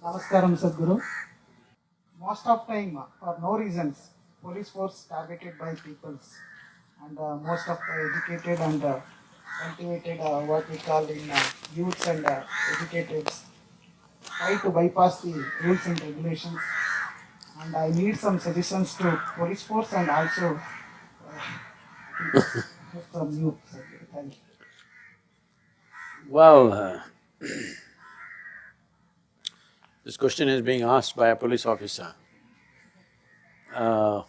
Namaskaram, Sadhguru. Most of time, for no reasons, police force targeted by peoples, and most of the educated and cultivated, what we call in youths and educateds, try to bypass the rules and regulations. And I need some suggestions to police force and also from you, Sadhguru. Thank you. Well, this question is being asked by a police officer. Uh,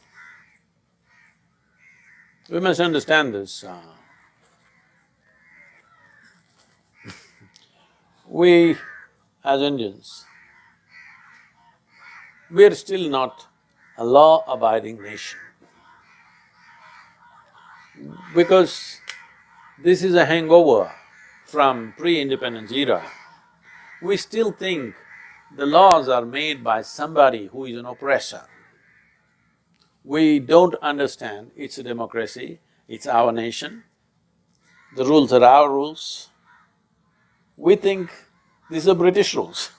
we must understand this. We, as Indians, we are still not a law-abiding nation because this is a hangover from pre-independence era. We still think the laws are made by somebody who is an oppressor. We don't understand it's a democracy, it's our nation, the rules are our rules. We think these are British rules.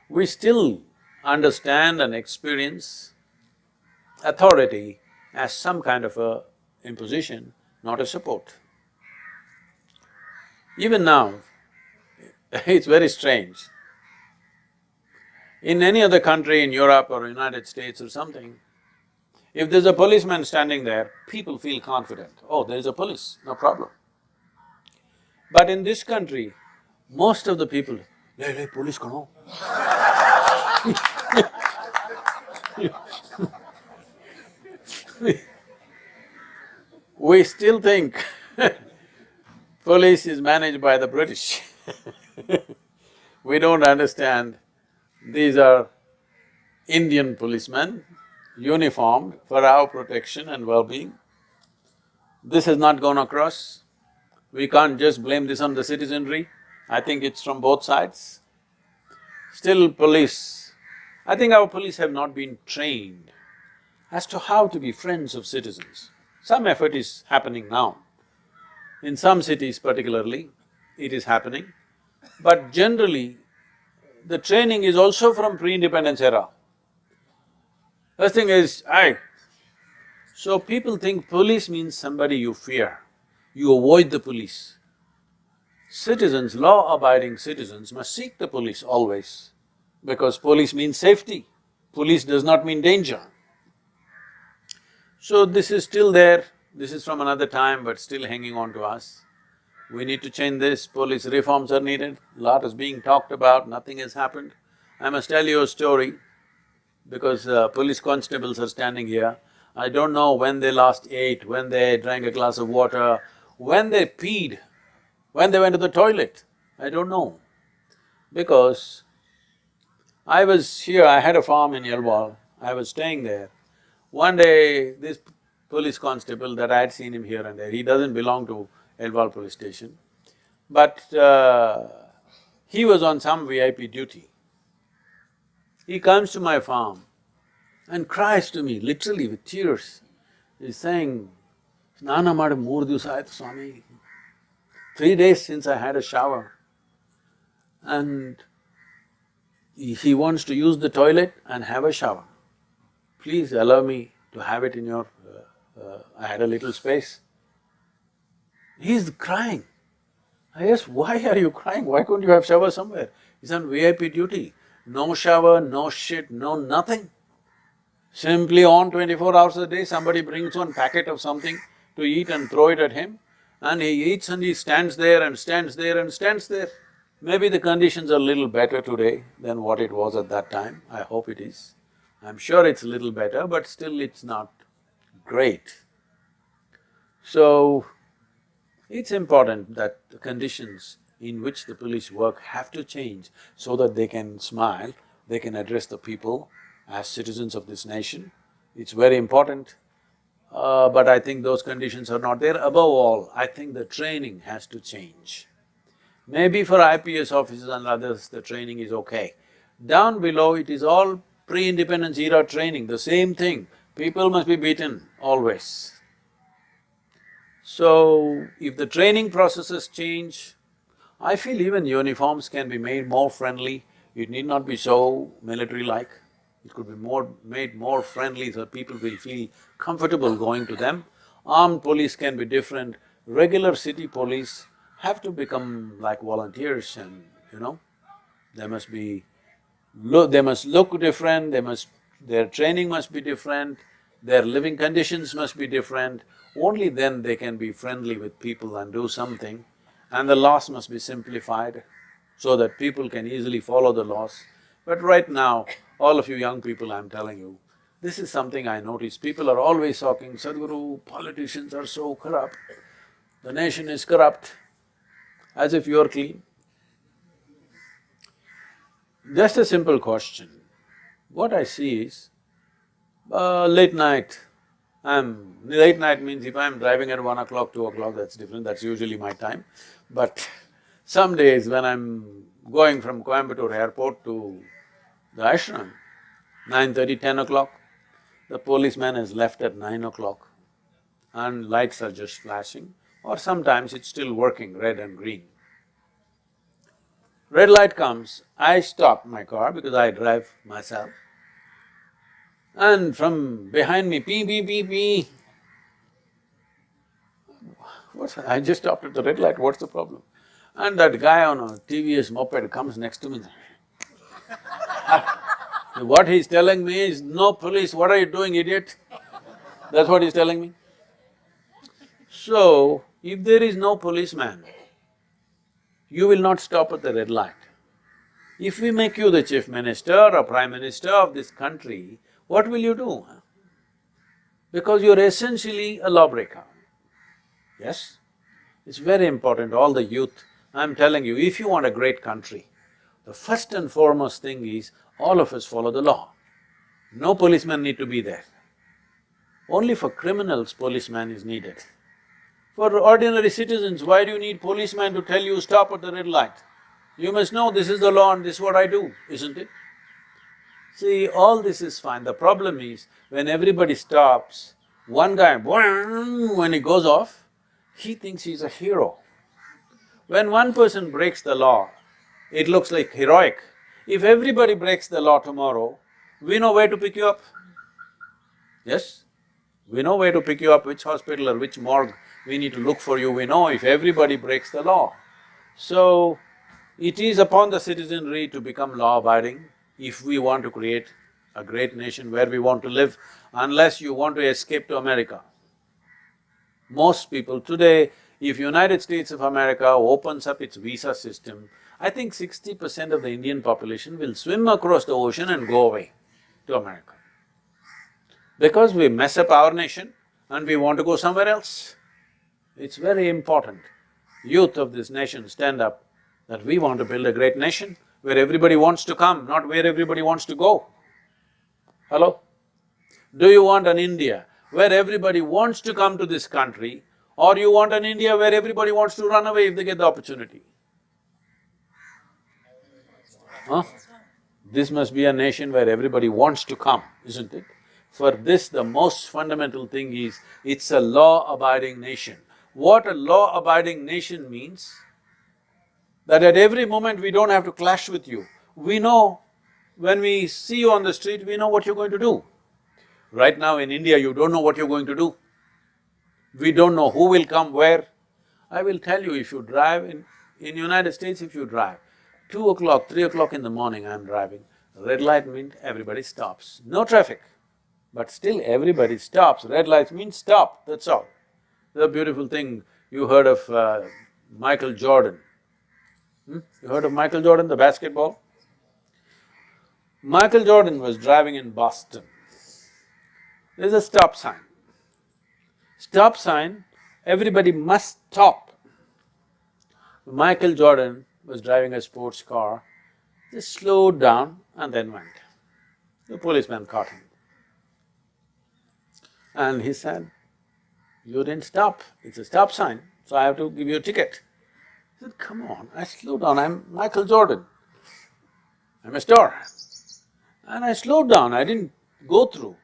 We still understand and experience authority as some kind of a imposition, not a support. Even now, it's very strange. In any other country in Europe or United States or something, if there's a policeman standing there, people feel confident, oh, there is a police, no problem. But in this country, most of the people, le police kano. We still think police is managed by the British. We don't understand these are Indian policemen, uniformed for our protection and well-being. This has not gone across. We can't just blame this on the citizenry. I think it's from both sides. Still police, I think our police have not been trained as to how to be friends of citizens. Some effort is happening now. In some cities particularly, it is happening. But generally, the training is also from pre-independence era. First thing is, so people think police means somebody you fear, you avoid the police. Citizens, law-abiding citizens must seek the police always, because police means safety, police does not mean danger. So this is still there, this is from another time but still hanging on to us. We need to change this, police reforms are needed, lot is being talked about, nothing has happened. I must tell you a story, because police constables are standing here. I don't know when they last ate, when they drank a glass of water, when they peed, when they went to the toilet, I don't know. Because I was here, I had a farm in Yelwal, I was staying there. One day, this police constable that I had seen him here and there, he doesn't belong to Yelwal police station, but he was on some VIP duty. He comes to my farm and cries to me, literally with tears. He's saying, Snana madi 3 divasa aitu Swami, 3 days since I had a shower. And he wants to use the toilet and have a shower. Please allow me to have it in your… I had a little space. He's crying. I asked, why are you crying? Why couldn't you have shower somewhere? He's on VIP duty. No shower, no shit, no nothing. Simply on 24 hours a day, somebody brings one packet of something to eat and throw it at him, and he eats and he stands there and stands there and stands there. Maybe the conditions are a little better today than what it was at that time, I hope it is. I'm sure it's a little better, but still it's not great. So, it's important that the conditions in which the police work have to change so that they can smile, they can address the people as citizens of this nation. It's very important, but I think those conditions are not there. Above all, I think the training has to change. Maybe for IPS officers and others, the training is okay. Down below, it is all pre-independence era training, the same thing. People must be beaten always. So, if the training processes change, I feel even uniforms can be made more friendly It need not be so military-like. It could be made more friendly so people will feel comfortable going to them. Armed police can be different. Regular city police have to become like volunteers and, they must be… they must look different, their training must be different, their living conditions must be different. Only then they can be friendly with people and do something. And the laws must be simplified so that people can easily follow the laws. But right now, all of you young people, I'm telling you, this is something I notice. People are always talking, Sadhguru, politicians are so corrupt, the nation is corrupt, as if you're clean. Just a simple question. What I see is, late night means if I'm driving at 1 o'clock, 2 o'clock, that's different, that's usually my time. But some days when I'm going from Coimbatore airport to the ashram, 9:30, 10 o'clock, the policeman has left at 9 o'clock and lights are just flashing, or sometimes it's still working, red and green. Red light comes, I stop my car because I drive myself, and from behind me, pee, pee, pee, pee. I just stopped at the red light, what's the problem? And that guy on a TVS moped comes next to me. What he's telling me is, no police, what are you doing, idiot? That's what he's telling me. So, if there is no policeman, you will not stop at the red light. If we make you the chief minister or prime minister of this country, what will you do? Because you're essentially a lawbreaker. Yes? It's very important, all the youth, I'm telling you, if you want a great country, the first and foremost thing is, all of us follow the law. No policeman need to be there. Only for criminals, policeman is needed. For ordinary citizens, why do you need policeman to tell you stop at the red light? You must know this is the law and this is what I do, isn't it? See, all this is fine. The problem is, when everybody stops, one guy, when he goes off, he thinks he's a hero. When one person breaks the law, it looks like heroic. If everybody breaks the law tomorrow, we know where to pick you up. Yes? We know where to pick you up, which hospital or which morgue we need to look for you, we know if everybody breaks the law. So, it is upon the citizenry to become law-abiding if we want to create a great nation where we want to live, unless you want to escape to America. Most people today, if United States of America opens up its visa system, I think 60% of the Indian population will swim across the ocean and go away to America. Because we mess up our nation and we want to go somewhere else. It's very important, youth of this nation stand up that we want to build a great nation where everybody wants to come, not where everybody wants to go. Hello? Do you want an India where everybody wants to come to this country, or you want an India where everybody wants to run away if they get the opportunity? Huh? This must be a nation where everybody wants to come, isn't it? For this, the most fundamental thing is, it's a law-abiding nation. What a law-abiding nation means, that at every moment we don't have to clash with you. We know, when we see you on the street, we know what you're going to do. Right now in India, you don't know what you're going to do. We don't know who will come where. I will tell you, if you drive in United States, if you drive, 2 o'clock, 3 o'clock in the morning I'm driving, red light means everybody stops. No traffic, but still everybody stops. Red lights means stop, that's all. The beautiful thing, you heard of Michael Jordan. You heard of Michael Jordan, the basketball? Michael Jordan was driving in Boston. There's a stop sign. Stop sign, everybody must stop. Michael Jordan was driving a sports car, just slowed down and then went. The policeman caught him. And he said, "You didn't stop, it's a stop sign, so I have to give you a ticket." He said, "Come on, I slowed down, I'm Michael Jordan, I'm a star." And I slowed down, I didn't go through,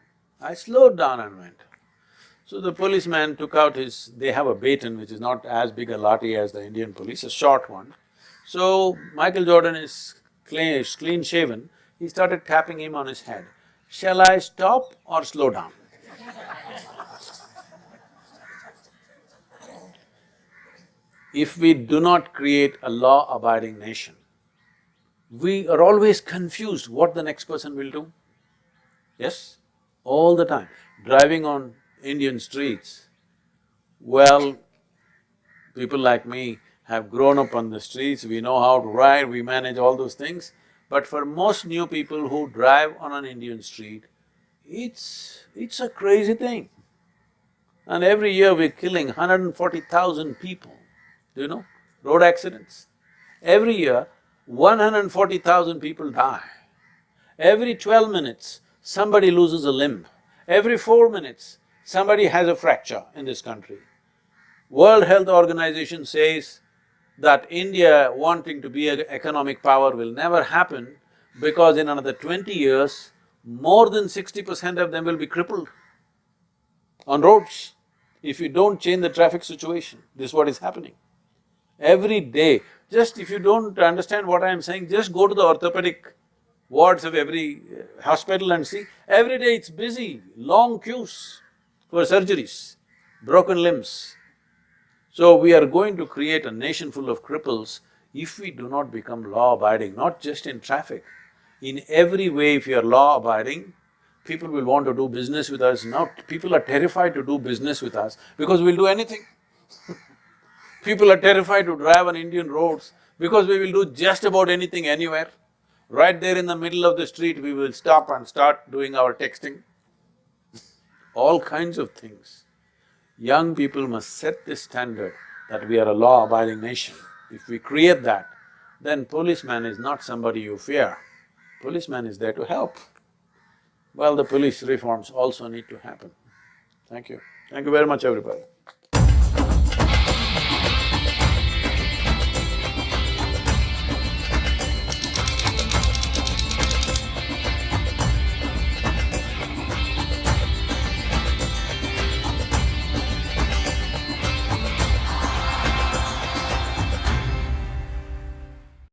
I slowed down and went. So the policeman took out his… they have a baton which is not as big a lathi as the Indian police, a short one. So Michael Jordan is clean shaven, he started tapping him on his head. Shall I stop or slow down? If we do not create a law-abiding nation, we are always confused what the next person will do. Yes? All the time. Driving on Indian streets, well, people like me have grown up on the streets, we know how to ride, we manage all those things. But for most new people who drive on an Indian street, it's a crazy thing. And every year we're killing 140,000 people, do you know, road accidents. Every year, 140,000 people die. Every 12 minutes, somebody loses a limb. Every 4 minutes, somebody has a fracture in this country. World Health Organization says that India wanting to be an economic power will never happen because in another 20 years, more than 60% of them will be crippled on roads if you don't change the traffic situation. This is what is happening. Every day, just if you don't understand what I am saying, just go to the orthopedic wards of every hospital and see, every day it's busy, long queues for surgeries, broken limbs. So we are going to create a nation full of cripples if we do not become law-abiding, not just in traffic. In every way, if you are law-abiding, people will want to do business with us. Now people are terrified to do business with us because we'll do anything. People are terrified to drive on Indian roads because we will do just about anything anywhere. Right there in the middle of the street, we will stop and start doing our texting. All kinds of things. Young people must set this standard that we are a law-abiding nation. If we create that, then policeman is not somebody you fear. Policeman is there to help. Well, the police reforms also need to happen. Thank you. Thank you very much, everybody.